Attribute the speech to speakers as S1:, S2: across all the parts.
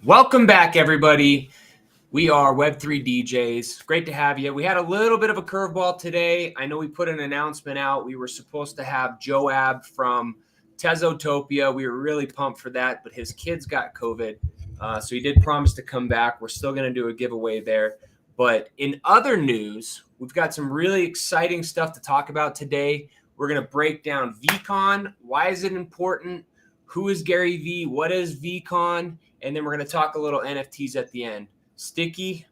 S1: Welcome back, everybody. We are Web3 DJs. Great to have you. We had a little bit of a curveball today. I know we put an announcement out. We were supposed to have Joab from Tezotopia. We were really pumped for that, but his kids got COVID. So he did promise to come back. We're still going to do a giveaway there. But in other news, we've got some really exciting stuff to talk about today. We're going to break down VeeCon. Why is it important? Who is Gary Vee? What is VeeCon? And then we're going to talk a little NFTs at the end. Sticky?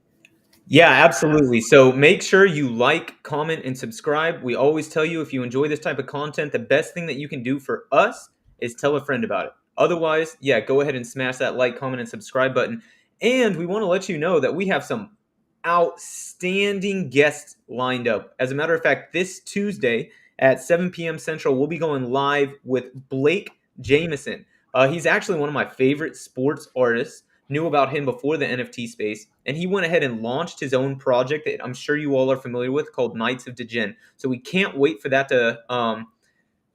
S2: Yeah, absolutely. So make sure you like, comment, and subscribe. We always tell you if you enjoy this type of content, the best thing that you can do for us is tell a friend about it. Otherwise, yeah, go ahead and smash that like, comment, and subscribe button. And we want to let you know that we have some outstanding guests lined up. As a matter of fact, this Tuesday at 7 p.m. Central, we'll be going live with Blake Jameson. He's actually one of my favorite sports artists. Knew about him before the NFT space, and he went ahead and launched his own project that I'm sure you all are familiar with called Knights of Degen. So we can't wait for that to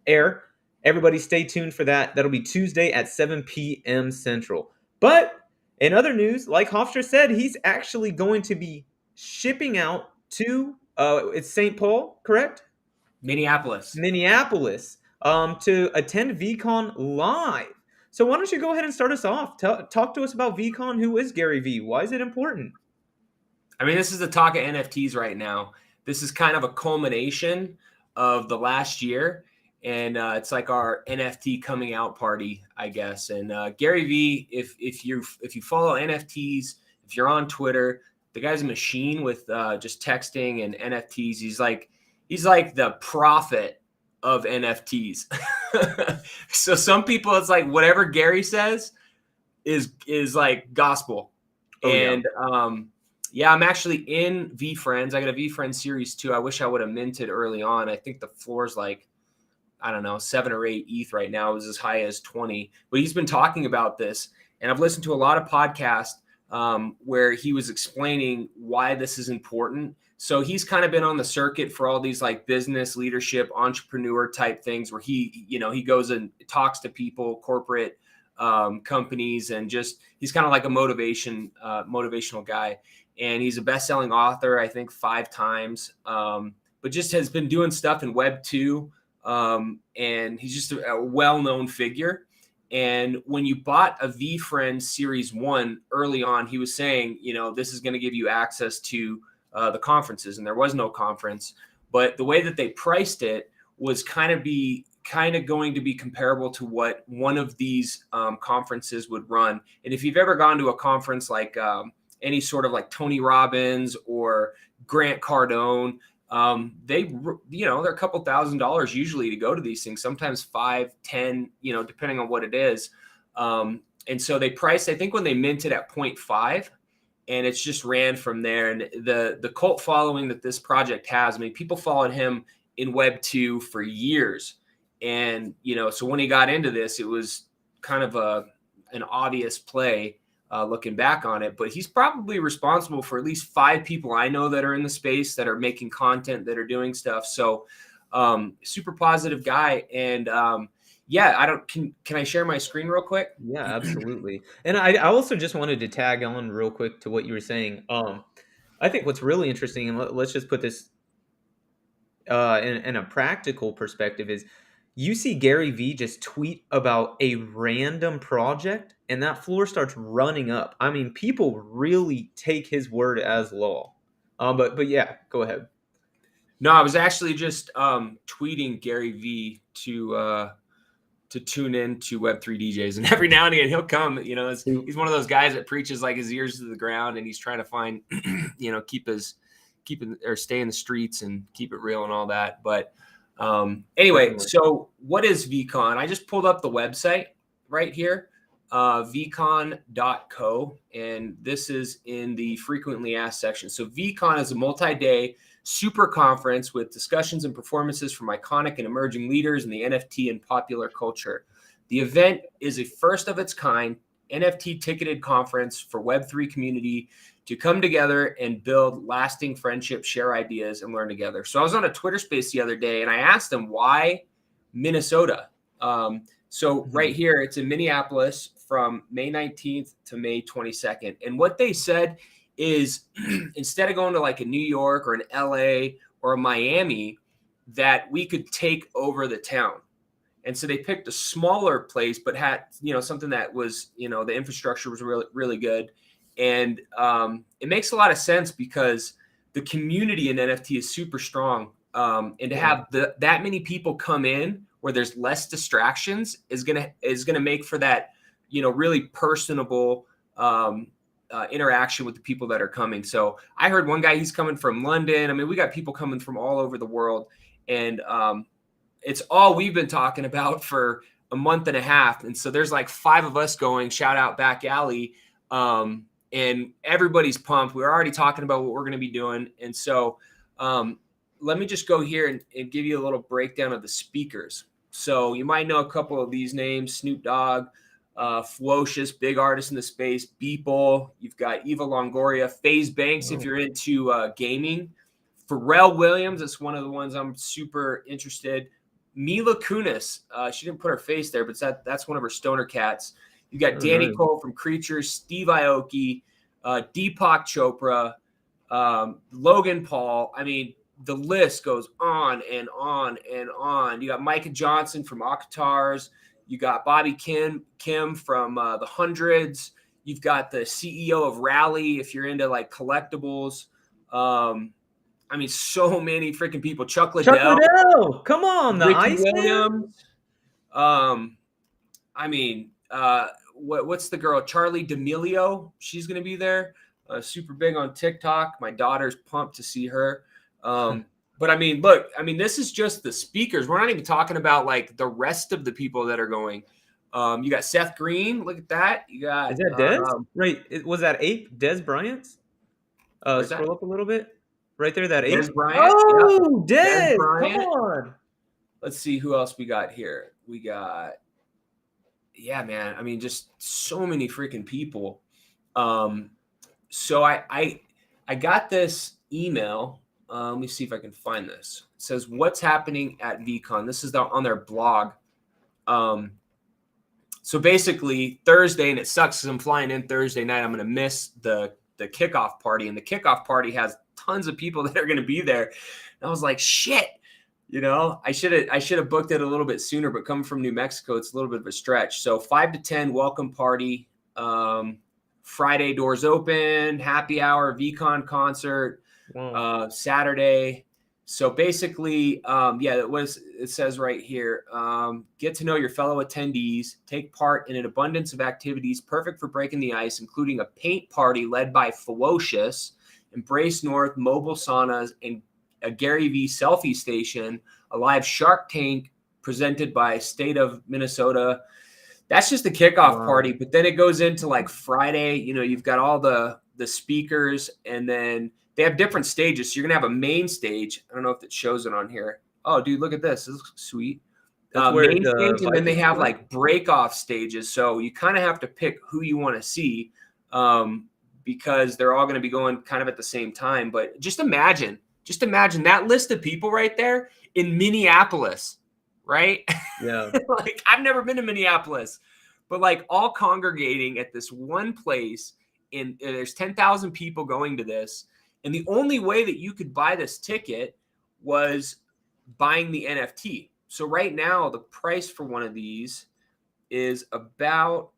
S2: air. Everybody stay tuned for that. That'll be Tuesday at 7 p.m. Central. But in other news, like Hofstra said, he's actually going to be shipping out to, it's St. Paul, correct?
S1: Minneapolis.
S2: To attend VeeCon live. So why don't you go ahead and start us off? Talk to us about VeeCon. Who is Gary Vee? Why is it important?
S1: I mean, this is the talk of NFTs right now. This is kind of a culmination of the last year. And it's like our NFT coming out party, I guess. And Gary Vee, if you follow NFTs, if you're on Twitter, the guy's a machine with just texting and NFTs. He's like the prophet of NFTs. So some people, it's like whatever Gary says is like gospel. I'm actually in VeeFriends. I got a VeeFriends series 2. I wish I would have minted early on. I think the floor's like, I don't know, 7 or 8 ETH right now. It was as high as 20. But he's been talking about this, and I've listened to a lot of podcasts where he was explaining why this is important. So he's kind of been on the circuit for all these like business leadership, entrepreneur type things where he goes and talks to people, corporate companies, and just he's kind of like a motivational guy. And he's a best-selling author, I think 5 times, but just has been doing stuff in Web 2. And he's just a well-known figure. And when you bought a VeeFriends Series 1 early on, he was saying, this is going to give you access to the conferences, and there was no conference. But the way that they priced it was kind of going to be comparable to what one of these conferences would run. And if you've ever gone to a conference like any sort of like Tony Robbins or Grant Cardone, they're a couple $1,000s usually to go to these things, sometimes 5, 10, depending on what it is. And so they priced, I think when they minted at 0.5, and it's just ran from there. And the cult following that this project has, I mean, people followed him in Web 2 for years. And, so when he got into this, it was kind of an obvious play looking back on it. But he's probably responsible for at least 5 people I know that are in the space, that are making content, that are doing stuff. So super positive guy. And can I share my screen real quick?
S2: Yeah, absolutely. And I also just wanted to tag on real quick to what you were saying. I think what's really interesting, and let's just put this in a practical perspective, is you see Gary Vee just tweet about a random project, and that floor starts running up. I mean, people really take his word as law. But yeah, go ahead.
S1: No, I was actually just tweeting Gary Vee to tune in to Web3 DJs, and every now and again he'll come. He's one of those guys that preaches like his ears to the ground, and he's trying to find, stay in the streets and keep it real and all that. But anyway, so what is VeeCon? I just pulled up the website right here, VeeCon.co, and this is in the frequently asked section. So VeeCon is a multi-day super conference with discussions and performances from iconic and emerging leaders in the NFT and popular culture. The event is a first of its kind NFT ticketed conference for Web3 community to come together and build lasting friendship, share ideas, and learn together. So I was on a Twitter space the other day, and I asked them, why Minnesota? So right here, it's in Minneapolis from May 19th to May 22nd. And what they said is instead of going to like a New York or an LA or a Miami, that we could take over the town. And so they picked a smaller place, but had, something that was, the infrastructure was really, really good. And it makes a lot of sense because the community in NFT is super strong. And to have that many people come in where there's less distractions is gonna make for that, really personable interaction with the people that are coming. So I heard one guy, he's coming from London. I mean, we got people coming from all over the world, and it's all we've been talking about for a month and a half. And so there's like 5 of us going, shout out Back Alley. And everybody's pumped. We're already talking about what we're going to be doing. And so let me just go here and give you a little breakdown of the speakers. So you might know a couple of these names: Snoop Dogg, Flocious, big artist in the space, Beeple. You've got Eva Longoria, FaZe Banks, if you're into gaming. Pharrell Williams, that's one of the ones I'm super interested. Mila Kunis, she didn't put her face there, but that's one of her stoner cats. You got Danny Cole from Creatures, Steve Aoki, Deepak Chopra, Logan Paul. I mean, the list goes on and on and on. You got Micah Johnson from Octars. You got Bobby Kim from the Hundreds. You've got the CEO of Rally, if you're into like collectibles. I mean, so many freaking people. Chuck Liddell.
S2: Come on, the
S1: Ricky
S2: Ice
S1: Williams. I mean, what's the girl? Charlie D'Amelio. She's going to be there. Super big on TikTok. My daughter's pumped to see her. But I mean, look, this is just the speakers. We're not even talking about like the rest of the people that are going. You got Seth Green. Look at that. You got.
S2: Is that Dez? Right. Was that Ape? Dez Bryant? Scroll up a little bit. Right there, that
S1: Dez
S2: Ape.
S1: Bryant.
S2: Oh,
S1: Yep.
S2: Dez.
S1: Bryant.
S2: Come on.
S1: Let's see who else we got here. We got. Yeah, man. I mean, just so many freaking people. So I got this email. Let me see if I can find this. It says, "What's happening at VeeCon?" This is on their blog. So basically Thursday, and it sucks because I'm flying in Thursday night. I'm going to miss the kickoff party, and the kickoff party has tons of people that are going to be there. And I was like, shit. I should have booked it a little bit sooner, but coming from New Mexico, it's a little bit of a stretch. So 5 to 10 welcome party. Friday doors open, happy hour, VeeCon concert. Saturday. So basically, it says right here, get to know your fellow attendees, take part in an abundance of activities perfect for breaking the ice, including a paint party led by Flocious, Embrace North, mobile saunas, and a Gary V selfie station, a live Shark Tank presented by State of Minnesota. That's just the kickoff party, but then it goes into like Friday. You've got all the speakers, and then they have different stages. So you're gonna have a main stage. I don't know if it shows it on here. Oh, dude, look at this. This looks sweet. Main stage, and then they have like break-off stages. So you kind of have to pick who you want to see, because they're all going to be going kind of at the same time. But just imagine that list of people right there in Minneapolis, right?
S2: Yeah.
S1: Like, I've never been to Minneapolis, but like all congregating at this one place, and there's 10,000 people going to this. And the only way that you could buy this ticket was buying the NFT. So right now, the price for one of these is about,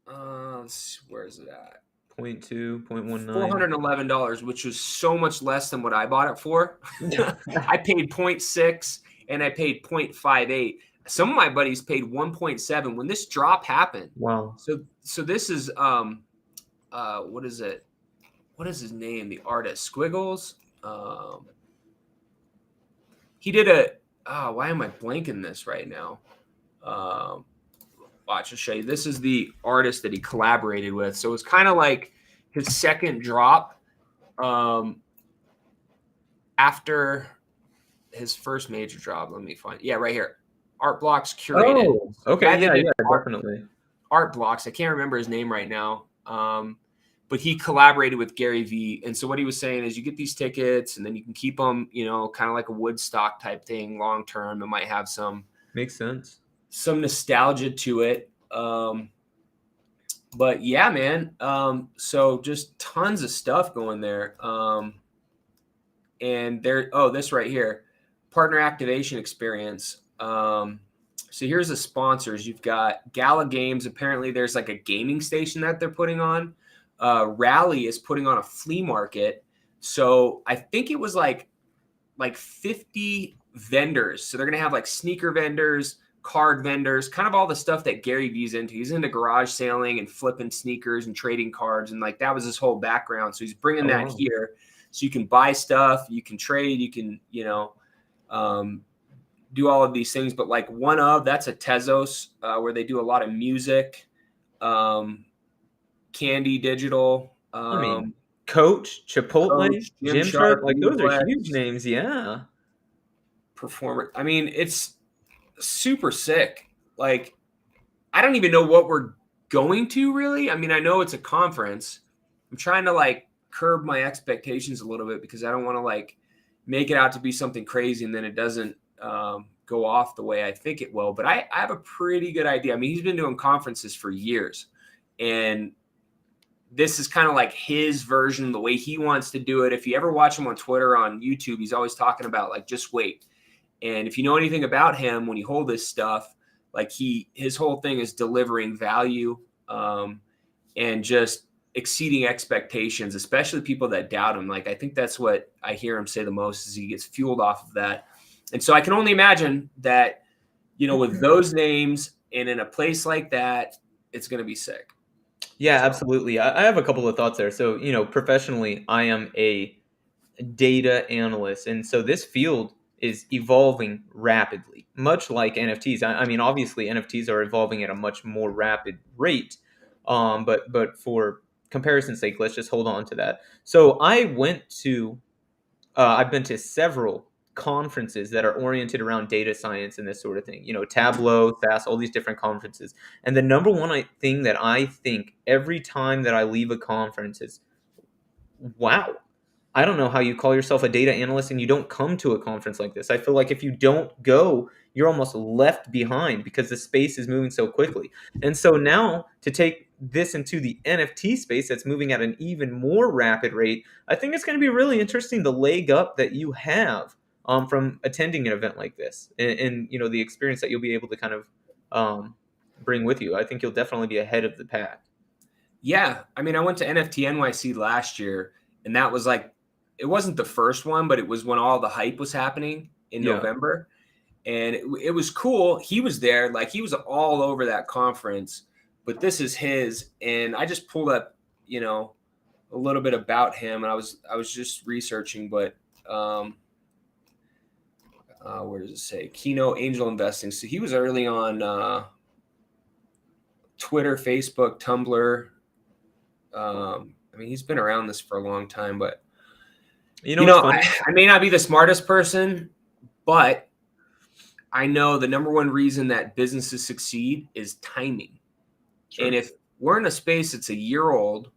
S1: where is it at?
S2: 0.2, 0.19.
S1: $411, which was so much less than what I bought it for. I paid 0.6 and I paid 0.58. Some of my buddies paid 1.7 when this drop happened.
S2: Wow.
S1: So this is what is it? What is his name? The artist Squiggles. He did why am I blanking this right now? Watch, I'll show you. This is the artist that he collaborated with. So it's kind of like his second drop after his first major drop. Let me find. Yeah, right here. Art Blocks curated.
S2: Oh, okay. Yeah, definitely.
S1: Art Blocks. I can't remember his name right now. But he collaborated with Gary V. And so what he was saying is you get these tickets and then you can keep them, kind of like a Woodstock type thing long term. It might have some.
S2: Makes sense.
S1: Some nostalgia to it. But yeah, man. So just tons of stuff going there. And there, oh, this right here, partner activation experience. So here's the sponsors. You've got Gala Games. Apparently, there's like a gaming station that they're putting on. Rally is putting on a flea market. So I think it was like 50 vendors. So they're gonna have like sneaker vendors, card vendors, kind of all the stuff that Gary Vee's into. He's into garage sailing and flipping sneakers and trading cards, and like that was his whole background. So he's bringing that
S2: wow.
S1: here. So you can buy stuff, you can trade, you can, do all of these things. But like that's a Tezos, where they do a lot of music, Candy Digital,
S2: I mean, Coach, Chipotle,
S1: Coach, Gymshark,
S2: Gymshark, like those are
S1: Reflex,
S2: huge names. Yeah.
S1: Performer. I mean, it's super sick. Like, I don't even know what we're going to really. I mean, I know it's a conference. I'm trying to like curb my expectations a little bit because I don't want to like make it out to be something crazy and then it doesn't go off the way I think it will. But I have a pretty good idea. I mean, he's been doing conferences for years, and this is kind of like his version, the way he wants to do it. If you ever watch him on Twitter, on YouTube, he's always talking about like, just wait. And if you know anything about him, when you hold this stuff, like his whole thing is delivering value, and just exceeding expectations, especially people that doubt him. Like, I think that's what I hear him say the most, is he gets fueled off of that. And so I can only imagine that, with those names and in a place like that, it's going to be sick.
S2: Yeah,
S1: So,
S2: absolutely. I have a couple of thoughts there. So, professionally, I am a data analyst. And so this field is evolving rapidly, much like NFTs. I mean, obviously, NFTs are evolving at a much more rapid rate. But for comparison's sake, let's just hold on to that. So I've been to several conferences that are oriented around data science and this sort of thing. Tableau, SAS, all these different conferences. And the number one thing that I think every time that I leave a conference is, wow, I don't know how you call yourself a data analyst and you don't come to a conference like this. I feel like if you don't go, you're almost left behind because the space is moving so quickly. And so now to take this into the NFT space that's moving at an even more rapid rate, I think it's going to be really interesting the leg up that you have from attending an event like this, and the experience that you'll be able to kind of bring with you. I think you'll definitely be ahead of the pack.
S1: yeah. I mean, I went to NFT NYC last year, and that was like, it wasn't the first one, but it was when all the hype was happening in
S2: Yeah.
S1: November. And it was cool. He was there, like he was all over that conference, but this is his. And I just pulled up, a little bit about him, and I was just researching, but where does it say? Keynote Angel Investing. So he was early on Twitter, Facebook, Tumblr. I mean, he's been around this for a long time, but
S2: What's funny?
S1: I may not be the smartest person, but I know the number one reason that businesses succeed is timing.
S2: Sure.
S1: And if we're in a space that's a year old,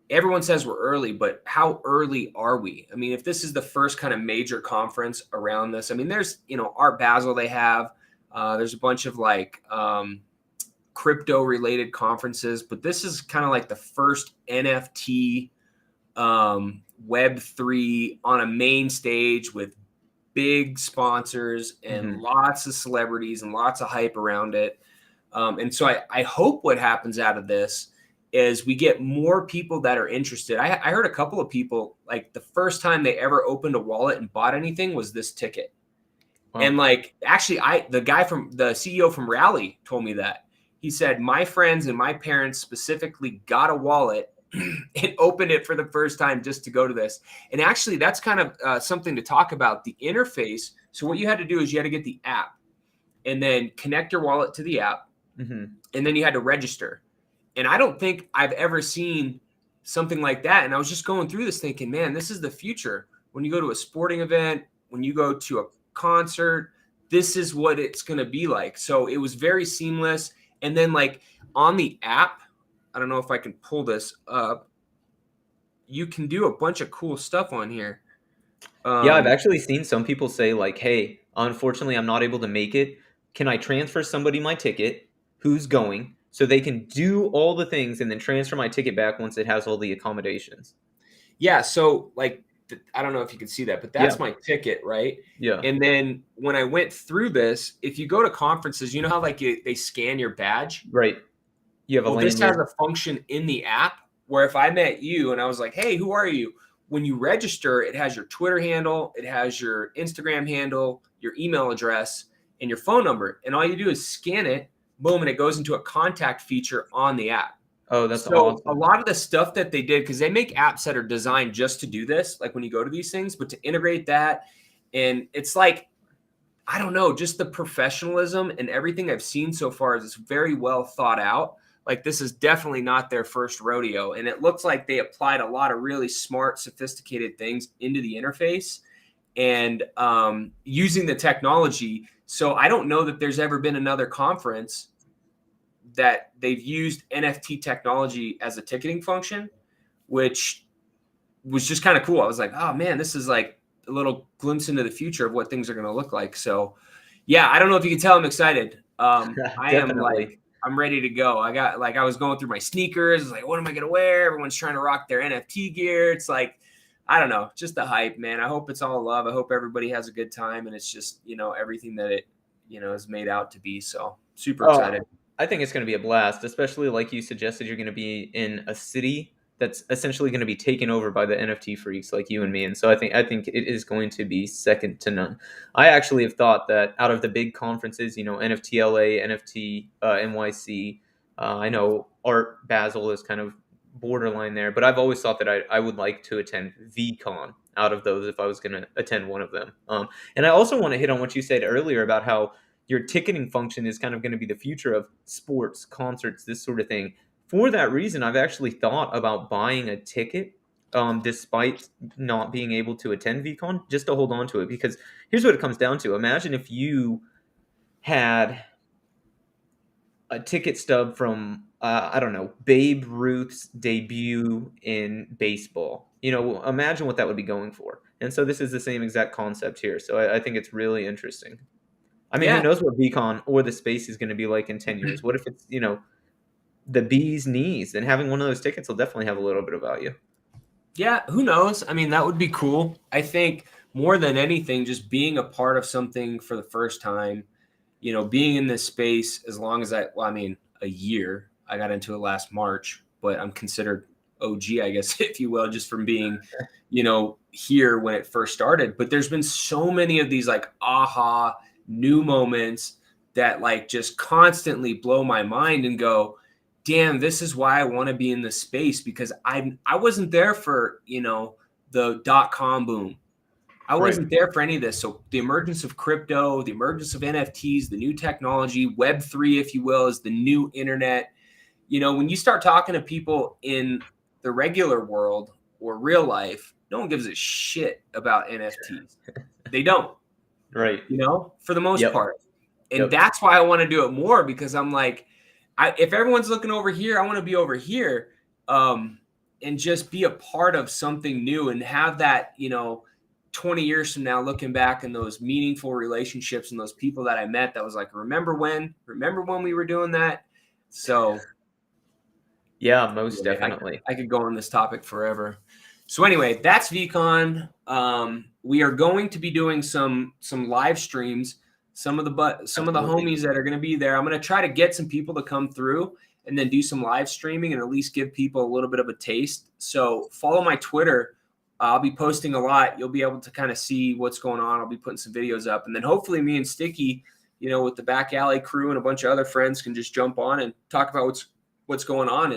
S1: everyone says we're early, but how early are we? I mean, if this is the first kind of major conference around this, I mean, there's, Art Basel they have. There's a bunch of like crypto related conferences, but this is kind of like the first NFT Web3 on a main stage with big sponsors and lots of celebrities and lots of hype around it. And so I hope what happens out of this is we get more people that are interested. I heard a couple of people, like the first time they ever opened a wallet and bought anything was this ticket. Wow. And like, actually, the CEO from Rally told me that. He said, my friends and my parents specifically got a wallet and opened it for the first time just to go to this. And actually, that's kind of something to talk about, the interface. So what you had to do is you had to get the app and then connect your wallet to the app. And then you had to register. And I don't think I've ever seen something like that. And I was just going through this thinking, man, this is the future. When you go to a sporting event, when you go to a concert, this is what it's going to be like. So it was very seamless. And then like on the app, I don't know if I can pull this up, you can do a bunch of cool stuff on here.
S2: Yeah, I've actually seen some people say like, hey, unfortunately, I'm not able to make it. Can I transfer somebody my ticket who's going? so they can do all the things and then transfer my ticket back once it has all the accommodations.
S1: Yeah, so like I don't know if you can see that, but
S2: Yeah,
S1: that's my ticket, right?
S2: yeah,
S1: And then when I went through this, if you go to conferences, you know how like they scan your badge?
S2: right. You have a
S1: Well, this has
S2: lanyard.
S1: a function in the app where if I met you and I was like, "Hey, who are you?" When you register, it has your Twitter handle, it has your Instagram handle, your email address, and your phone number. And all you do is scan it, boom, and it goes into a contact feature on the app.
S2: Oh, that's
S1: So a
S2: awesome.
S1: lot of the stuff that they did, because they make apps that are designed just to do this, like when you go to these things, but to integrate that, and it's like, I don't know, just the professionalism and everything I've seen so far is very well thought out. Like this is definitely not their first rodeo, and it looks like they applied a lot of really smart, sophisticated things into the interface and using the technology. So I don't know that there's ever been another conference that they've used NFT technology as a ticketing function, which was just kind of cool. I was like, oh man, this is like a little glimpse into the future of what things are going to look like. So, yeah, I don't know if you can tell I'm excited. I am
S2: Definitely.
S1: like, I'm ready to go. I got like, I was going through my sneakers. I was like, what am I going to wear? Everyone's trying to rock their NFT gear. It's like, I don't know, just the hype, man. I hope it's all love. I hope everybody has a good time and it's just, everything that it, is made out to be. So, super
S2: Oh,
S1: excited.
S2: I think it's going to be a blast, especially like you suggested, you're going to be in a city that's essentially going to be taken over by the NFT freaks like you and me. And so I think it is going to be second to none. I actually have thought that out of the big conferences, NFTLA, NFT NYC, I know Art Basel is kind of borderline there, but I've always thought that I would like to attend VeeCon out of those if I was going to attend one of them. And I also want to hit on what you said earlier about how your ticketing function is kind of going to be the future of sports, concerts, this sort of thing. For that reason, I've actually thought about buying a ticket, despite not being able to attend VCon, just to hold on to it. Because here's what it comes down to: imagine if you had a ticket stub from I don't know, Babe Ruth's debut in baseball. Imagine what that would be going for. And so this is the same exact concept here. So I think it's really interesting. I mean, who
S1: Yeah.
S2: knows what VCon or the space is going to be like in 10 years? What if it's, the bee's knees? Then having one of those tickets will definitely have a little bit of value.
S1: Yeah, who knows? I mean, that would be cool. I think more than anything, just being a part of something for the first time, being in this space as long as I mean, a year. I got into it last March, but I'm considered OG, I guess, if you will, just from being, here when it first started. But there's been so many of these like aha new moments that like just constantly blow my mind and go, damn, this is why I want to be in this space because I wasn't there for, the .com boom. I
S2: Right.
S1: wasn't there for any of this. So the emergence of crypto, the emergence of NFTs, the new technology, Web3, if you will, is the new internet. When you start talking to people in the regular world or real life, no one gives a shit about NFTs. They don't,
S2: Right.
S1: for the most
S2: Yep.
S1: part. And
S2: Yep.
S1: that's why I want to do it more because I'm like, if everyone's looking over here, I want to be over here, and just be a part of something new and have that, 20 years from now, looking back in those meaningful relationships and those people that I met that was like, remember when we were doing that? So
S2: Yeah, most
S1: anyway,
S2: definitely.
S1: I could go on this topic forever. So anyway, that's VCon. We are going to be doing some live streams. Some of the
S2: Absolutely.
S1: homies that are going to be there. I'm going to try to get some people to come through and then do some live streaming and at least give people a little bit of a taste. So follow my Twitter. I'll be posting a lot. You'll be able to kind of see what's going on. I'll be putting some videos up, and then hopefully me and Sticky, with the Back Alley crew and a bunch of other friends, can just jump on and talk about what's going on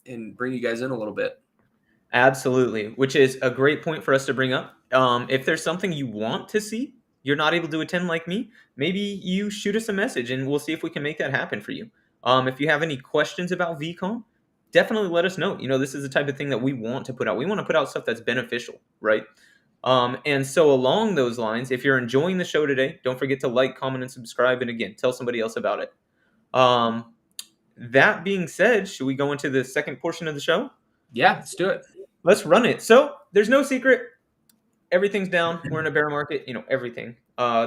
S1: and bring you guys in a little bit.
S2: Absolutely, which is a great point for us to bring up. If there's something you want to see, you're not able to attend like me, maybe you shoot us a message and we'll see if we can make that happen for you. If you have any questions about VCon, definitely let us know. This is the type of thing that we want to put out. We want to put out stuff that's beneficial, right? And so along those lines, if you're enjoying the show today, don't forget to like, comment, and subscribe. And again, tell somebody else about it. That being said, should we go into the second portion of the show?
S1: Yeah, let's do it.
S2: Let's run it. So there's no secret. everything's down. We're in a bear market, everything.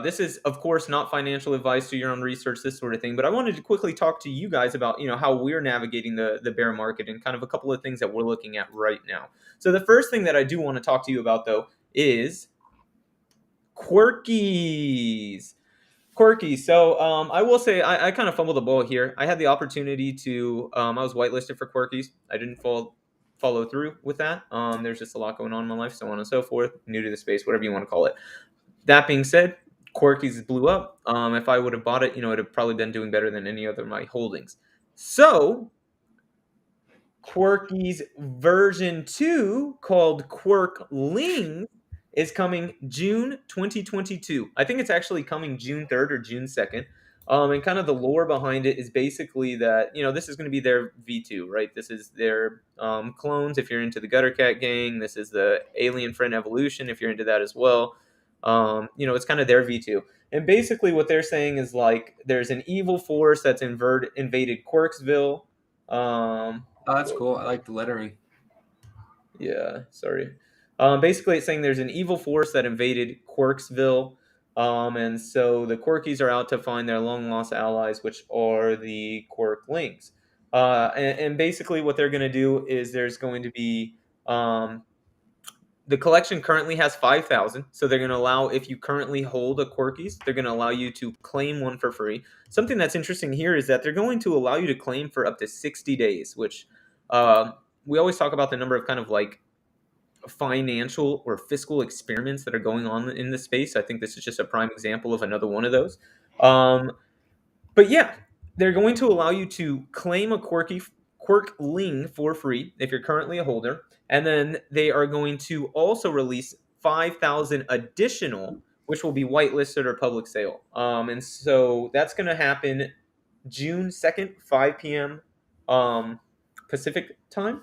S2: This is, of course, not financial advice. Do your own research, this sort of thing. But I wanted to quickly talk to you guys about, how we're navigating the bear market and kind of a couple of things that we're looking at right now. So the first thing that I do want to talk to you about, though, is quirkies. Quirky. So I will say I kind of fumbled the ball here. I had the opportunity to I was whitelisted for quirkies. I didn't follow through with that. There's just a lot going on in my life, so on and so forth. New to the space, whatever you want to call it. That being said, quirkies blew up. If I would have bought it, it'd have probably been doing better than any other of my holdings. So Quirky's version 2, called Quirkling, is coming June 2022. I think it's actually coming June 3rd or June 2nd. And kind of the lore behind it is basically that, this is going to be their V2, right? This is their clones if you're into the Gutter Cat gang. This is the Alien Friend Evolution if you're into that as well. It's kind of their V2. And basically what they're saying is like there's an evil force that's invaded Quirksville.
S1: Oh, that's cool. I like the lettering.
S2: Yeah, sorry. Basically, it's saying there's an evil force that invaded Quirksville, and so the Quirkies are out to find their long-lost allies, which are the Quirklings. And basically, what they're going to do is there's going to be the collection currently has 5,000, so they're going to allow, if you currently hold a Quirkies, they're going to allow you to claim one for free. Something that's interesting here is that they're going to allow you to claim for up to 60 days, which we always talk about the number of kind of like financial or fiscal experiments that are going on in this space. I think this is just a prime example of another one of those. But yeah, they're going to allow you to claim a Quirkling for free if you're currently a holder. And then they are going to also release 5,000 additional, which will be whitelisted or public sale. And so that's going to happen June 2nd, 5 p.m. Pacific time.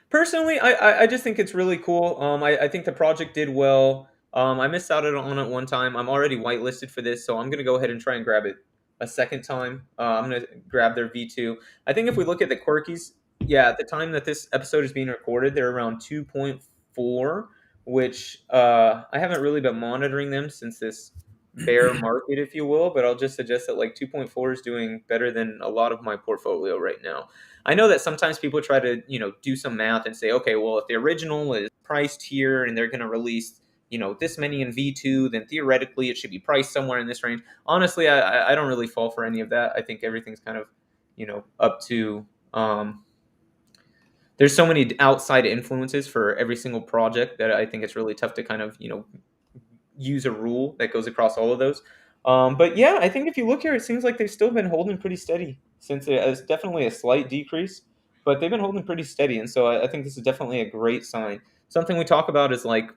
S2: Personally, I just think it's really cool. I think the project did well. I missed out on it one time. I'm already whitelisted for this, so I'm going to go ahead and try and grab it a second time. I'm going to grab their V2. I think if we look at the Quirkies, yeah, at the time that this episode is being recorded, they're around 2.4, which I haven't really been monitoring them since this bear market, if you will, but I'll just suggest that like 2.4 is doing better than a lot of my portfolio right now. I know that sometimes people try to, do some math and say, okay, well, if the original is priced here and they're going to release, this many in V2, then theoretically it should be priced somewhere in this range. Honestly, I don't really fall for any of that. I think everything's kind of, up to, there's so many outside influences for every single project that I think it's really tough to kind of, use a rule that goes across all of those. But yeah, I think if you look here, it seems like they've still been holding pretty steady since it's definitely a slight decrease, but they've been holding pretty steady. And so I think this is definitely a great sign. Something we talk about is like,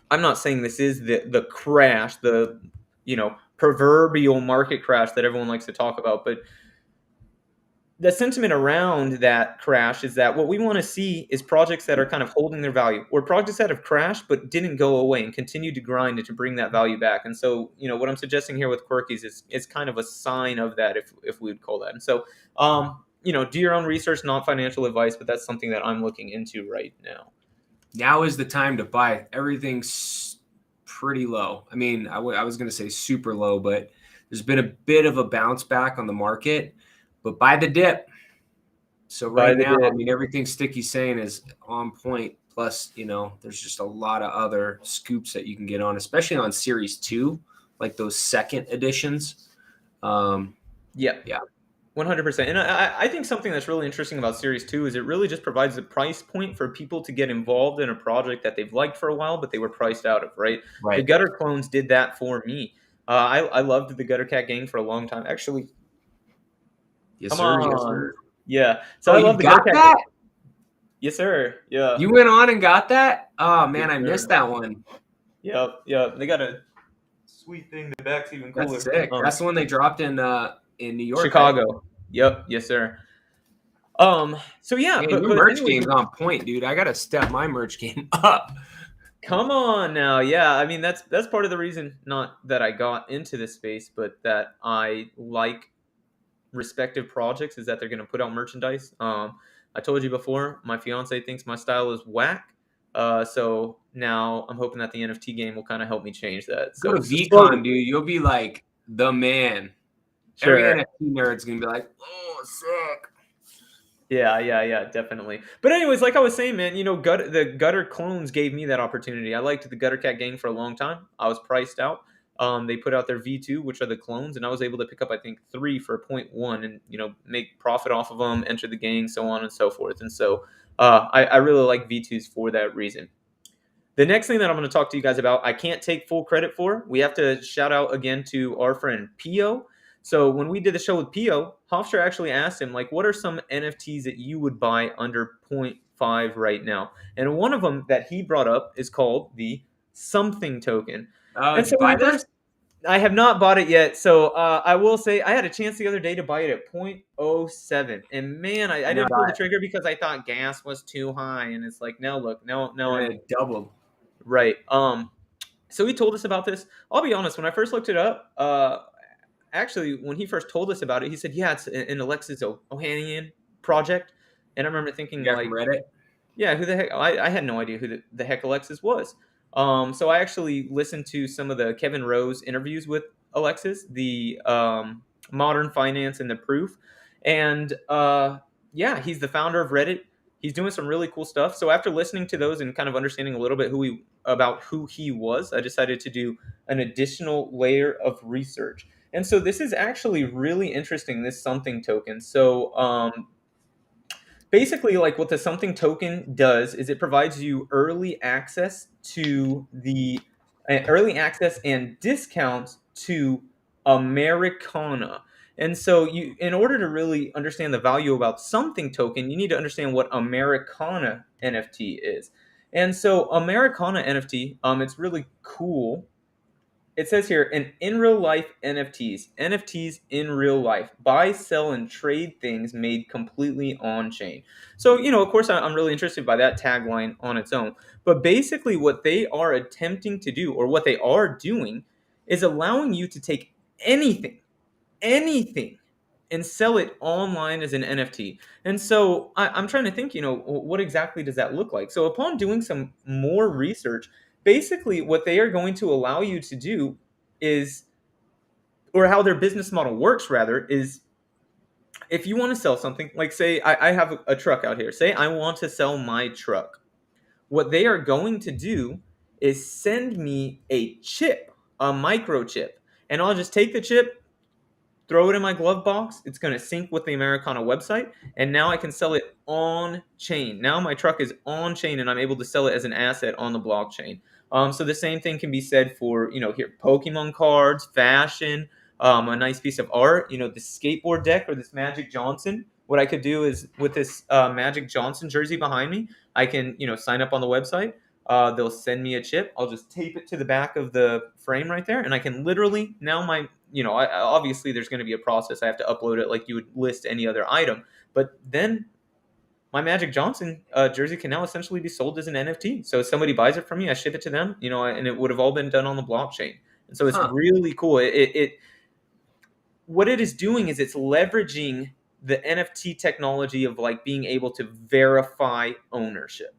S2: I'm not saying this is the crash, the, proverbial market crash that everyone likes to talk about, but the sentiment around that crash is that what we want to see is projects that are kind of holding their value, or projects that have crashed but didn't go away and continue to grind and to bring that value back. And so, what I'm suggesting here with Quirkies is kind of a sign of that, if we would call that. And so, do your own research, not financial advice, but that's something that I'm looking into right now.
S1: Now is the time to buy. Everything's pretty low. I mean, I was going to say super low, but there's been a bit of a bounce back on the market. But buy the dip. So right now, I mean, everything Sticky's saying is on point. Plus, there's just a lot of other scoops that you can get on, especially on Series 2, like those second editions.
S2: Yeah. 100%. And I think something that's really interesting about Series 2 is it really just provides a price point for people to get involved in a project that they've liked for a while, but they were priced out of, right? The Gutter clones did that for me. I loved the Gutter Cat gang for a long time. Actually,
S1: yes, sir. Yes, sir.
S2: Yeah. So I love the Gutter Cat
S1: that?
S2: gang. Yes, sir. Yeah.
S1: You went on and got that? Oh, man, I missed that one.
S2: Yep. They got a sweet thing. The back's even cooler.
S1: That's sick. That's the one they dropped in New York.
S2: Chicago. Right? Yep. Yes, sir. So yeah,
S1: hey, but merch game's on point, dude. I gotta step my merch game up.
S2: Come on now. Yeah, I mean that's part of the reason, not that I got into this space, but that I like respective projects, is that they're going to put out merchandise. I told you before, my fiance thinks my style is whack. So now I'm hoping that the NFT game will kind of help me change that.
S1: Go
S2: So
S1: to
S2: slowly,
S1: VeeCon, dude. You'll be like the man. Every
S2: sure.
S1: NFT nerd's gonna be like, oh, sick.
S2: Yeah, definitely. But anyways, like I was saying, man, the Gutter clones gave me that opportunity. I liked the Gutter Cat gang for a long time. I was priced out. They put out their V2, which are the clones, and I was able to pick up, I think, 3 for 0.1 and, make profit off of them, enter the gang, so on and so forth. And so I really like V2s for that reason. The next thing that I'm going to talk to you guys about, I can't take full credit for. We have to shout out again to our friend Pio. So when we did the show with Pio, Hofstra actually asked him, like, what are some NFTs that you would buy under 0.5 right now? And one of them that he brought up is called the something token. And
S1: Did
S2: so
S1: you
S2: when
S1: buy
S2: he first,
S1: this?
S2: I have not bought it yet. So I will say I had a chance the other day to buy it at 0.07. And man, I
S1: I know
S2: didn't pull the
S1: that.
S2: trigger because I thought gas was too high. And it's like, no, look, no,
S1: And
S2: I'm
S1: then it doubled.
S2: right. So he told us about this. I'll be honest, when I first looked it up, actually, when he first told us about it, he said, yeah, it's an Alexis Ohanian project. And I remember
S1: The
S2: thinking,
S1: guy from
S2: like,
S1: Reddit.
S2: yeah, who the heck? I had no idea who the heck Alexis was. So I actually listened to some of the Kevin Rose interviews with Alexis, the Modern Finance and the Proof. And yeah, he's the founder of Reddit. He's doing some really cool stuff. So after listening to those and kind of understanding a little bit about who he was, I decided to do an additional layer of research. And so this is actually really interesting, this something token. So basically, like, what the something token does is it provides you early access and discounts to Americana. And so you, in order to really understand the value about something token, you need to understand what Americana NFT is. And so Americana NFT, it's really cool. It says here, in real life NFTs in real life, buy, sell, and trade things made completely on chain. So, of course, I'm really interested by that tagline on its own. But basically, what they are attempting to do, or what they are doing, is allowing you to take anything, and sell it online as an NFT. And so I'm trying to think, what exactly does that look like? So upon doing some more research, basically what they are going to allow you to do is, or how their business model works rather, is if you want to sell something, like say I have a truck out here, say I want to sell my truck. What they are going to do is send me a chip, a microchip, and I'll just take the chip, throw it in my glove box. It's going to sync with the Americana website, and now I can sell it on chain. Now my truck is on chain, and I'm able to sell it as an asset on the blockchain. So the same thing can be said for here Pokemon cards, fashion, a nice piece of art. The skateboard deck or this Magic Johnson. What I could do is with this Magic Johnson jersey behind me, I can sign up on the website. They'll send me a chip. I'll just tape it to the back of the frame right there, and I can literally now obviously there's going to be a process. I have to upload it like you would list any other item, but then my Magic Johnson jersey can now essentially be sold as an NFT. So if somebody buys it from me, I ship it to them, and it would have all been done on the blockchain. And so it's
S1: Huh.
S2: really cool. It what it is doing is it's leveraging the NFT technology of like being able to verify ownership,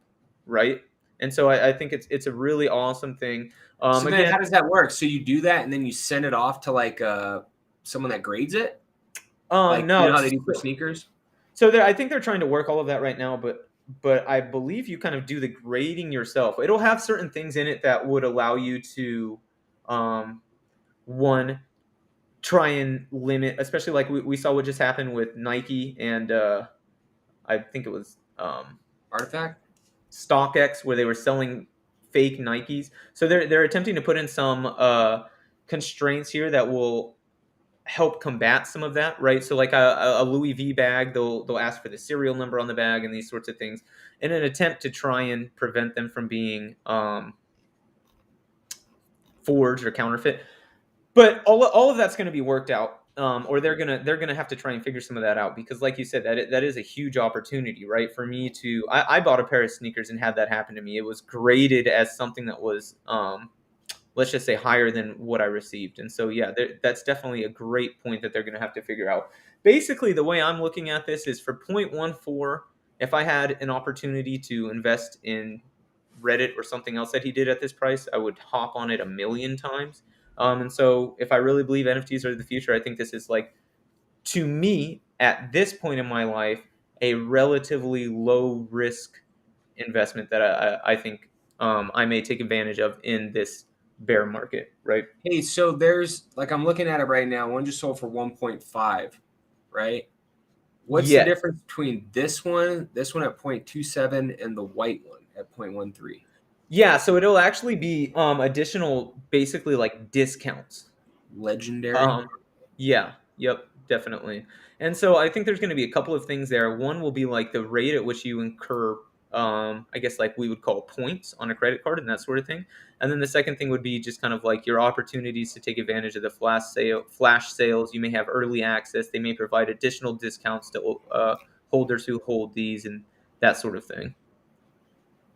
S2: right? And so I think it's a really awesome thing.
S1: So then
S2: Again,
S1: how does that work? So you do that and then you send it off to like someone that grades it? Like, you
S2: no,
S1: know how they do for sneakers?
S2: so I think they're trying to work all of that right now, but I believe you kind of do the grading yourself. It'll have certain things in it that would allow you to, one, try and limit, especially like we saw what just happened with Nike and I think it was
S1: Artifact?
S2: StockX, where they were selling fake Nikes. So they're attempting to put in some constraints here that will help combat some of that, right? So like a Louis V bag, they'll ask for the serial number on the bag and these sorts of things in an attempt to try and prevent them from being forged or counterfeit. But all of that's going to be worked out, or they're gonna have to try and figure some of that out because, like you said, that is a huge opportunity, right? For me to, I bought a pair of sneakers and had that happen to me. It was graded as something that was, let's just say, higher than what I received, and so yeah, that's definitely a great point that they're going to have to figure out. Basically, the way I'm looking at this is for 0.14, if I had an opportunity to invest in Reddit or something else that he did at this price, I would hop on it a million times. And so if I really believe NFTs are the future, I think this is like, to me, at this point in my life, a relatively low risk investment that I think I may take advantage of in this bear market, right?
S1: Hey, so there's like I'm looking at it right now. One just sold for 1.5, right? What's the
S2: Yes.
S1: difference between this one at 0.27, and the white one at 0.13?
S2: Yeah, so it'll actually be additional, basically like discounts.
S1: Legendary.
S2: Um, yeah, yep, definitely. And so I think there's going to be a couple of things there. One will be like the rate at which you incur, I guess like we would call points on a credit card and that sort of thing. And then the second thing would be just kind of like your opportunities to take advantage of the flash sales. You may have early access. They may provide additional discounts to holders who hold these and that sort of thing.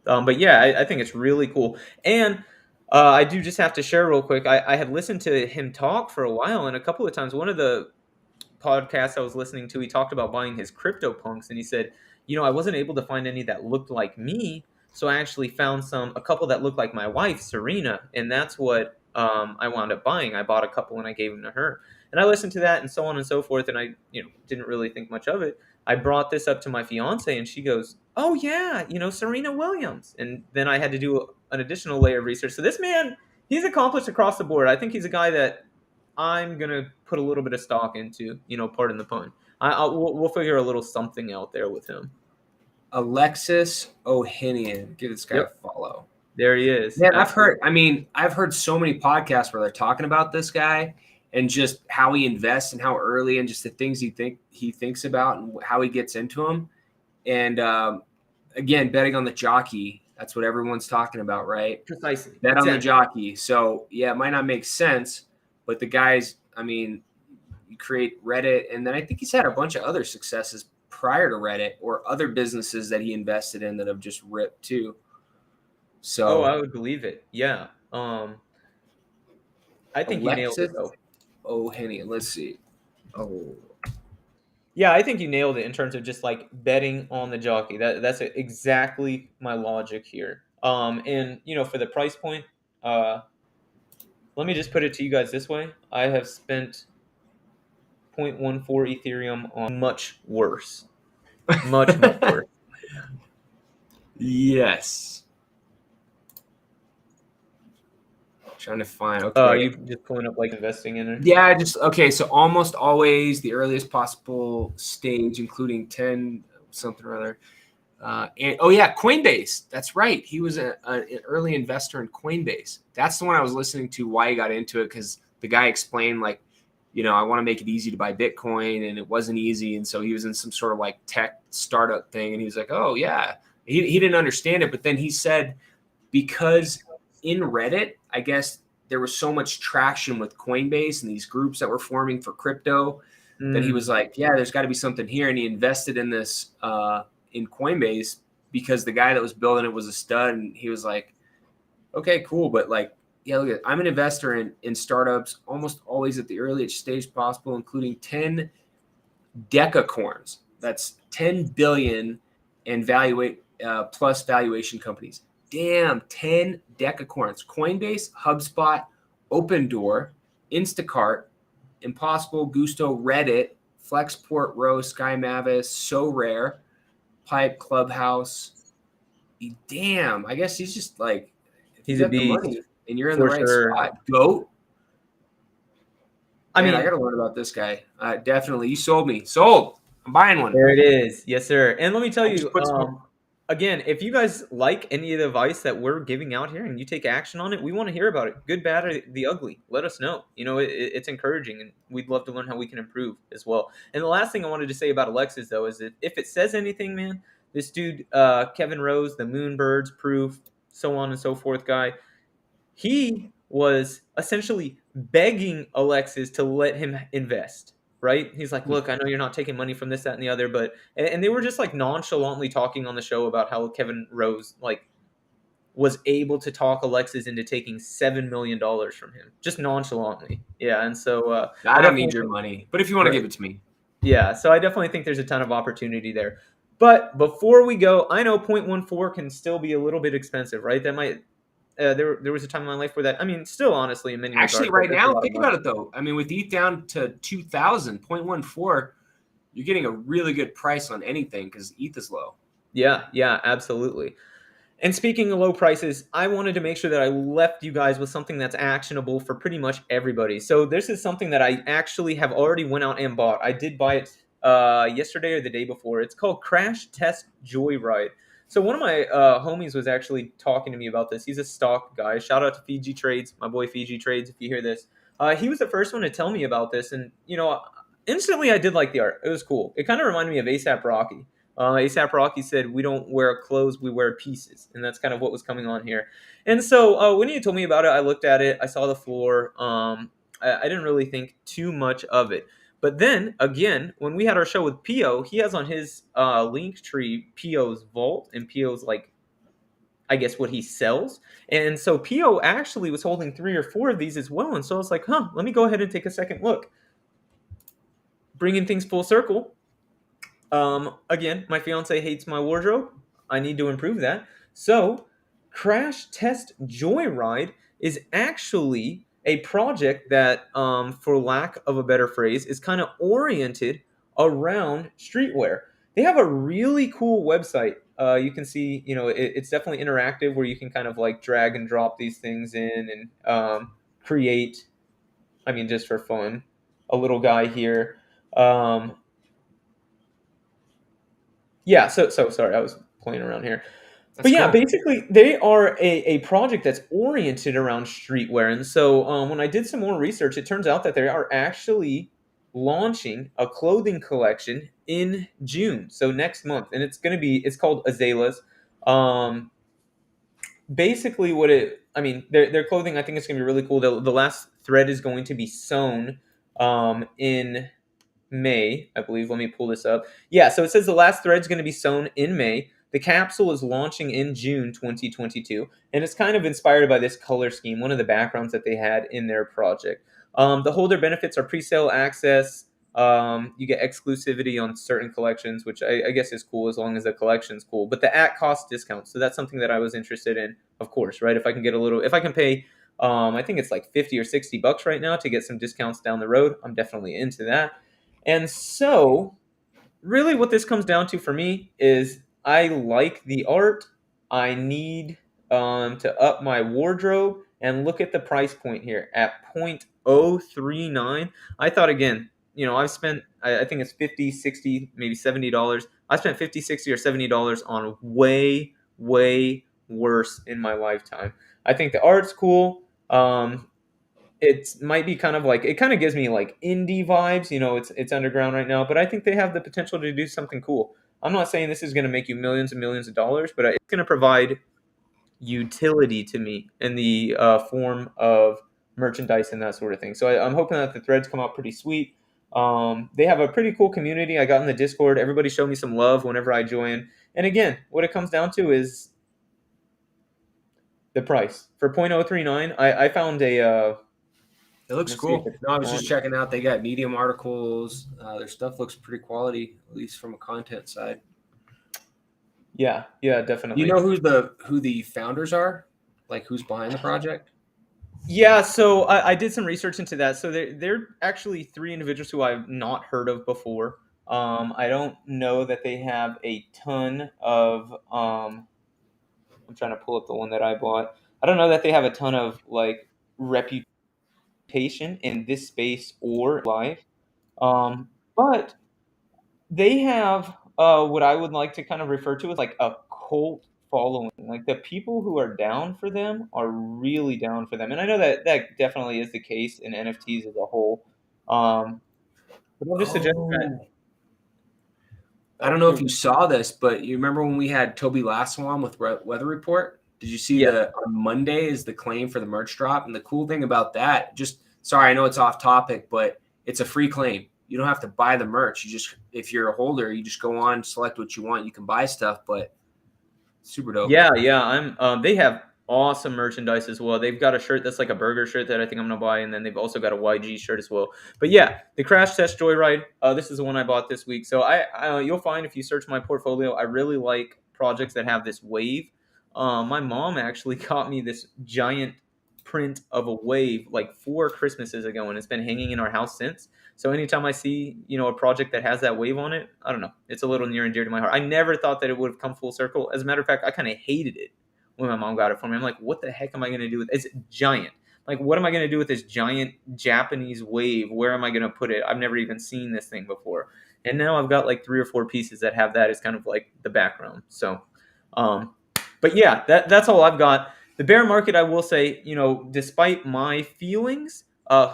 S2: But yeah, I think it's really cool. And I do just have to share real quick. I had listened to him talk for a while, and a couple of times, one of the podcasts I was listening to, he talked about buying his crypto punks, and he said, I wasn't able to find any that looked like me, so I actually found a couple that looked like my wife, Serena, and that's what I wound up buying. I bought a couple and I gave them to her, and I listened to that and so on and so forth, and I didn't really think much of it. I brought this up to my fiance, and she goes, "Oh yeah, Serena Williams," and then I had to do an additional layer of research. So this man, he's accomplished across the board. I think he's a guy that I'm gonna put a little bit of stock into. Pardon the pun. We'll figure a little something out there with him.
S1: Alexis Ohanian. Give this guy
S2: Yep,
S1: a follow.
S2: there he is.
S1: Man,
S2: Absolutely.
S1: I've heard so many podcasts where they're talking about this guy and just how he invests and how early and just the things he thinks about and how he gets into them. And again, betting on the jockey. That's what everyone's talking about, right?
S2: Precisely.
S1: Bet on the
S2: Exactly.
S1: jockey. So yeah, it might not make sense, but the guys, you create Reddit, and then I think he's had a bunch of other successes prior to Reddit or other businesses that he invested in that have just ripped too.
S2: Oh,
S1: So
S2: I would believe it. Yeah. I think you nailed it
S1: Alexis
S2: though.
S1: Ohanian. Let's see. Oh,
S2: Yeah, I think you nailed it in terms of just like betting on the jockey. That's exactly my logic here. And for the price point, uh, let me just put it to you guys this way: I have spent 0.14 Ethereum on much worse, much worse.
S1: yes. Trying to find.
S2: Are
S1: Okay.
S2: you just pulling up like investing in it?
S1: Yeah, just okay. So almost always the earliest possible stage, including 10 something or other. And oh yeah, Coinbase. That's right. He was an early investor in Coinbase. That's the one I was listening to. Why he got into it, because the guy explained like, I want to make it easy to buy Bitcoin, and it wasn't easy, and so he was in some sort of like tech startup thing, and he was like, oh yeah, he didn't understand it, but then he said because in Reddit, I guess there was so much traction with Coinbase and these groups that were forming for crypto that he was
S2: Mm.
S1: like, yeah, there's got to be something here, and he invested in this. In Coinbase because the guy that was building it was a stud, and he was like, okay, cool, but like, yeah, look at, I'm an investor in startups almost always at the earliest stage possible, including 10 decacorns. That's 10 billion and plus valuation companies. Damn, 10 decacorns. Coinbase, HubSpot, Opendoor, Instacart, Impossible, Gusto, Reddit, Flexport, Row, Sky Mavis, So Rare, Pipe, Clubhouse. Damn, I guess he's just like, if you
S2: He's a
S1: got the
S2: beast
S1: money and you're in the
S2: for
S1: right
S2: sure.
S1: spot, GOAT.
S2: I
S1: Man, I
S2: mean,
S1: got to learn about this guy. Definitely. You sold me. Sold. I'm buying one.
S2: there it is. Yes, sir. And let me tell
S1: I just
S2: you,
S1: put some.
S2: again, if you guys like any of the advice that we're giving out here and you take action on it, we want to hear about it. Good, bad, or the ugly. Let us know. It's encouraging, and we'd love to learn how we can improve as well. And the last thing I wanted to say about Alexis, though, is that if it says anything, man, this dude, Kevin Rose, the Moonbirds Proof, so on and so forth guy, he was essentially begging Alexis to let him invest, right? He's like, look, I know you're not taking money from this, that, and the other, but and they were just like nonchalantly talking on the show about how Kevin Rose like was able to talk Alexis into taking $7 million from him, just nonchalantly. Yeah, and so I
S1: I don't need
S2: definitely
S1: your money, but if you want to
S2: right.
S1: give it to me,
S2: Yeah, so I definitely think there's a ton of opportunity there. But before we go, I know 0.14 can still be a little bit expensive, right? That might there was a time in my life where that, I mean, still honestly in many
S1: Actually,
S2: regards,
S1: right
S2: that's a
S1: now,
S2: lot of
S1: think
S2: money.
S1: about it though. I mean, with ETH down to 2,000, 0.14, you're getting a really good price on anything because ETH is low.
S2: Yeah, absolutely. And speaking of low prices, I wanted to make sure that I left you guys with something that's actionable for pretty much everybody. So this is something that I actually have already went out and bought. I did buy it yesterday or the day before. It's called Crash Test Joyride. So one of my homies was actually talking to me about this. He's a stock guy. Shout out to Fiji Trades, my boy Fiji Trades, if you hear this. He was the first one to tell me about this. And, instantly I did like the art. It was cool. It kind of reminded me of ASAP Rocky. ASAP Rocky said, "We don't wear clothes, we wear pieces," and that's kind of what was coming on here. And so when he told me about it, I looked at it, I saw the floor. I didn't really think too much of it. But then again, when we had our show with Pio, he has on his link tree Pio's vault and Pio's like, I guess what he sells. And so Pio actually was holding 3 or 4 of these as well. And so I was like, let me go ahead and take a second look. Bringing things full circle. Again, my fiance hates my wardrobe. I need to improve that. So, Crash Test Joyride is actually a project that, for lack of a better phrase, is kind of oriented around streetwear. They have a really cool website. You can see, it's definitely interactive where you can kind of like drag and drop these things in and create, I mean, just for fun, a little guy here. Um, Yeah, so sorry, I was playing around here.
S1: That's
S2: But yeah,
S1: cool.
S2: basically they are a project that's oriented around streetwear. And so when I did some more research, it turns out that they are actually launching a clothing collection in June. So next month. And it's called Azaleas. Um, basically I mean, their clothing, I think it's gonna be really cool. The last thread is going to be sewn in May, I believe. Let me pull this up. Yeah, so it says the last thread's going to be sewn in May. The capsule is launching in June 2022, and it's kind of inspired by this color scheme, one of the backgrounds that they had in their project. The holder benefits are pre-sale access. You get exclusivity on certain collections, which I guess is cool as long as the collection's cool. But the at-cost discount, so that's something that I was interested in, of course, right? If I can pay, I think it's like 50 or $60 right now to get some discounts down the road. I'm definitely into that. And so, really, what this comes down to for me is I like the art. I need to up my wardrobe and look at the price point here at 0.039. I thought, again, I've spent, I think it's 50, 60, maybe $70. I spent 50, 60, or $70 on way, way worse in my lifetime. I think the art's cool. It might be kind of like, it kind of gives me like indie vibes. It's underground right now, but I think they have the potential to do something cool. I'm not saying this is going to make you millions and millions of dollars, but it's going to provide utility to me in the form of merchandise and that sort of thing. So I'm hoping that the threads come out pretty sweet. They have a pretty cool community. I got in the Discord. Everybody showed me some love whenever I join. And again, what it comes down to is the price for 0.039. I found a
S1: It looks
S2: let's see if
S1: cool.
S2: it's
S1: No, I was
S2: on.
S1: just checking out. They got Medium articles. Their stuff looks pretty quality, at least from a content side.
S2: Yeah,
S1: Do you
S2: definitely.
S1: know who the founders are? Like who's behind the project?
S2: Yeah, so I did some research into that. So they're actually 3 individuals who I've not heard of before. I don't know that they have a ton of. I'm trying to pull up the one that I bought. I don't know that they have a ton of like reputation in this space or life. But they have what I would like to kind of refer to as like a cult following. Like the people who are down for them are really down for them, and I know that that definitely is the case in NFTs as a whole. Um, but I'm just suggesting that.
S1: Oh, I
S2: Oh,
S1: don't know
S2: here
S1: if
S2: we
S1: you
S2: go.
S1: saw this, but you remember when we had Toby Laswam with Weather Report? Did you see
S2: Yeah,
S1: the on Monday is the claim for the merch drop? And the cool thing about that, just sorry, I know it's off topic, but it's a free claim. You don't have to buy the merch. You just, if you're a holder, you just go on, select what you want. You can buy stuff, but super dope.
S2: yeah. I'm. They have awesome merchandise as well. They've got a shirt that's like a burger shirt that I think I'm gonna buy, and then they've also got a YG shirt as well. But yeah, the Crash Test Joyride. This is the one I bought this week. So you'll find if you search my portfolio, I really like projects that have this wave. My mom actually got me this giant print of a wave like 4 Christmases ago, and it's been hanging in our house since. So anytime I see, a project that has that wave on it, I don't know, it's a little near and dear to my heart. I never thought that it would have come full circle. As a matter of fact, I kind of hated it when my mom got it for me. I'm like, what the heck am I going to do with it? It's giant. Like, what am I going to do with this giant Japanese wave? Where am I going to put it? I've never even seen this thing before. And now I've got like 3 or 4 pieces that have that as kind of like the background. So, but yeah, that's all I've got. The bear market, I will say, despite my feelings,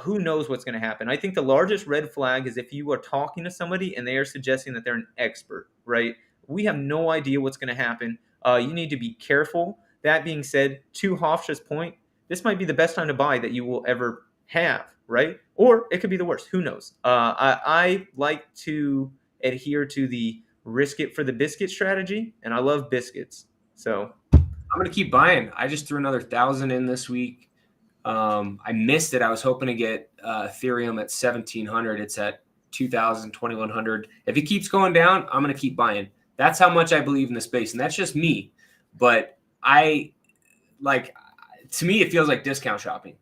S2: who knows what's going to happen? I think the largest red flag is if you are talking to somebody and they are suggesting that they're an expert, right? We have no idea what's going to happen. You need to be careful. That being said, to Hofsha's point, this might be the best time to buy that you will ever have, right? Or it could be the worst. Who knows? I like to adhere to the risk it for the biscuit strategy, and I love biscuits. So
S1: I'm going to keep buying. I just threw another 1,000 in this week. I missed it. I was hoping to get Ethereum at 1,700. It's at 2,000, 2,100. If it keeps going down, I'm going to keep buying. That's how much I believe in the space. And that's just me. But to me, it feels like discount shopping.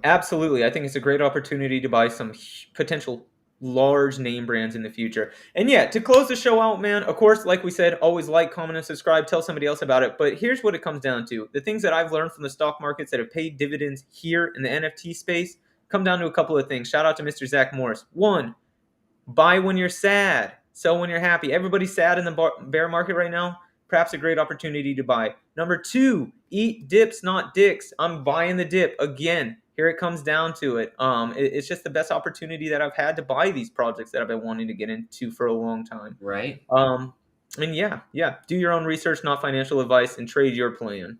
S2: Absolutely. I think it's a great opportunity to buy some potential large name brands in the future. And yeah, to close the show out, man, of course, like we said, always like, comment, and subscribe. Tell somebody else about it. But here's what it comes down to. The things that I've learned from the stock markets that have paid dividends here in the NFT space come down to a couple of things. Shout out to Mr. Zach Morris. 1, buy when you're sad, sell when you're happy. Everybody's sad in the bear market right now. Perhaps a great opportunity to buy. Number 2, eat dips, not dicks. I'm buying the dip again. Here it comes down to it. It's just the best opportunity that I've had to buy these projects that I've been wanting to get into for a long time.
S1: Right.
S2: And yeah, do your own research, not financial advice, and trade your plan.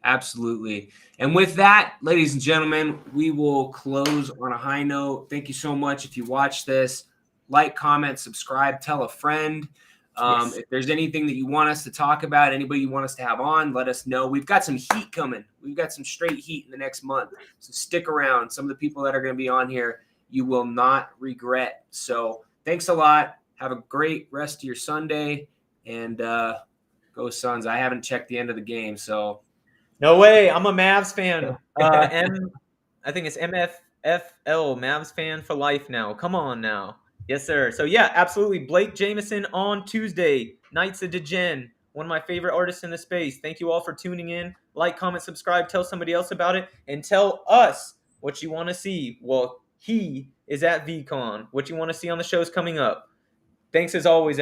S1: Absolutely. And with that, ladies and gentlemen, we will close on a high note. Thank you so much. If you watch this, like, comment, subscribe, tell a friend.
S2: Yes.
S1: If there's anything that you want us to talk about, anybody you want us to have on, let us know. We've got some heat coming. We've got some straight heat in the next month. So stick around. Some of the people that are going to be on here, you will not regret. So thanks a lot. Have a great rest of your Sunday. And go Suns. I haven't checked the end of the game. So
S2: no way. I'm a Mavs fan. I think it's MFFL, Mavs fan for life now. Come on now. Yes, sir. So, yeah, absolutely. Blake Jameson on Tuesday. Knights of Degen, one of my favorite artists in the space. Thank you all for tuning in. Like, comment, subscribe. Tell somebody else about it. And tell us what you want to see. Well, he is at VeeCon. What you want to see on the shows coming up. Thanks as always.